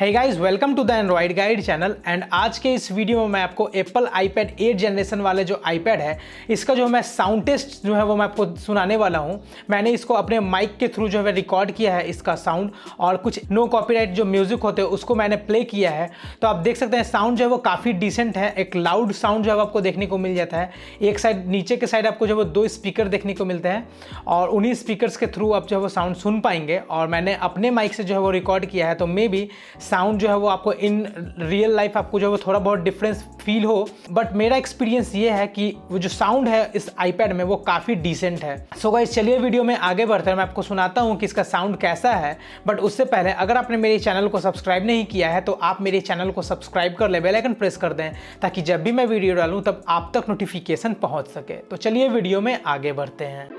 Hey guys, welcome to the Android guide channel. And आज के इस वीडियो में मैं आपको एप्पल आईपैड 8 जनरेशन वाले जो आईपैड है इसका जो मैं साउंड टेस्ट जो है वो मैं आपको सुनाने वाला हूं। मैंने इसको अपने माइक के थ्रू जो है रिकॉर्ड किया है इसका साउंड, और कुछ नो कॉपीराइट जो म्यूजिक होते हैं उसको मैंने प्ले किया है। तो आप देख सकते हैं साउंड जो है वो काफ़ी डिसेंट है। एक लाउड साउंड जो है आपको देखने को मिल जाता है। एक साइड नीचे के साइड आपको जो है वो 2 स्पीकर देखने को मिलते हैं और उन्हीं स्पीकर्स के थ्रू आप जो है वो साउंड सुन पाएंगे। और मैंने अपने माइक से जो है वो रिकॉर्ड किया है, तो मे बी साउंड जो है वो आपको इन रियल लाइफ आपको जो है वो थोड़ा बहुत डिफरेंस फील हो, बट मेरा एक्सपीरियंस ये है कि वो जो साउंड है इस आईपैड में वो काफ़ी डिसेंट है। सो गाइस, चलिए वीडियो में आगे बढ़ते हैं। मैं आपको सुनाता हूँ कि इसका साउंड कैसा है। बट उससे पहले अगर आपने मेरे चैनल को सब्सक्राइब नहीं किया है तो आप मेरे चैनल को सब्सक्राइब कर ले, बेल आइकन प्रेस कर दें ताकि जब भी मैं वीडियो डालूँ तब आप तक नोटिफिकेशन पहुँच सके। तो चलिए वीडियो में आगे बढ़ते हैं।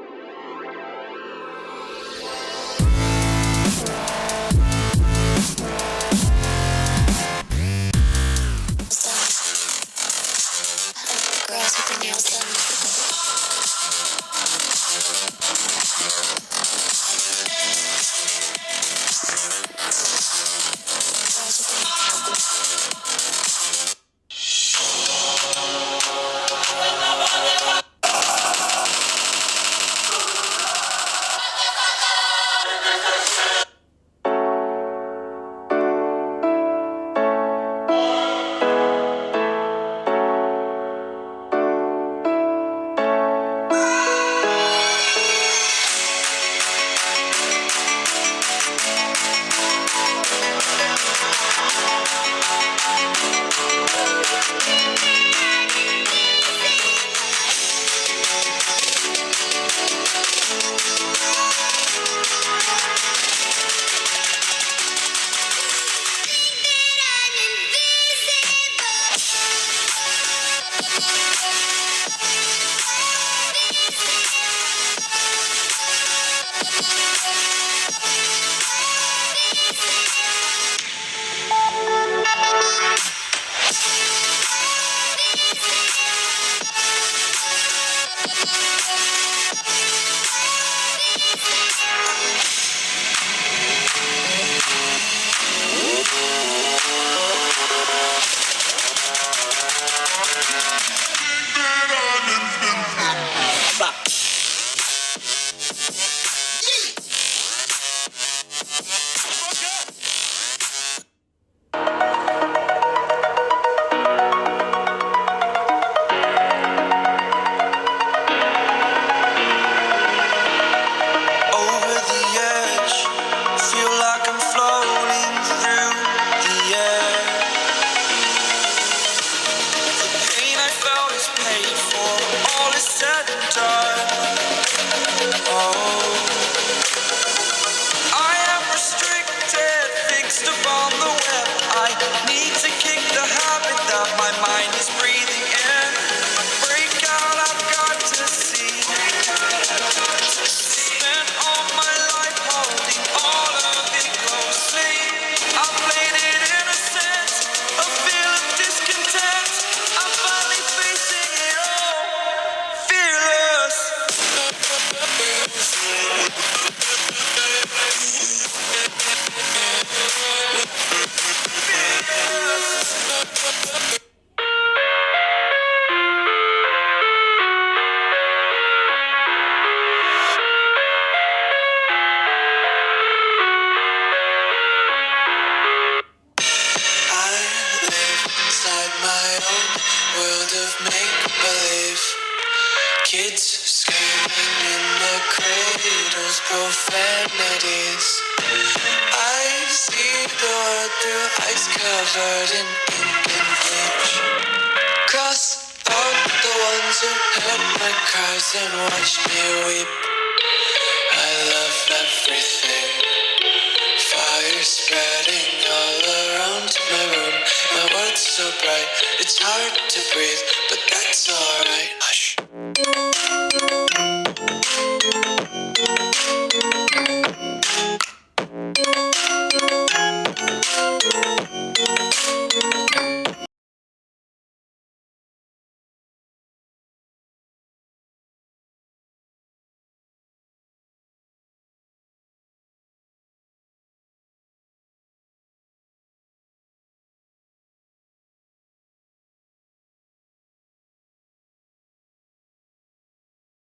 Kids screaming in the cradles, profanities. I see the world through ice covered in ink and bleach. Cross out the ones who heard my cries and watched me weep. I love everything. Fire spreading all around my room. My world's so bright, it's hard to breathe, but that's alright.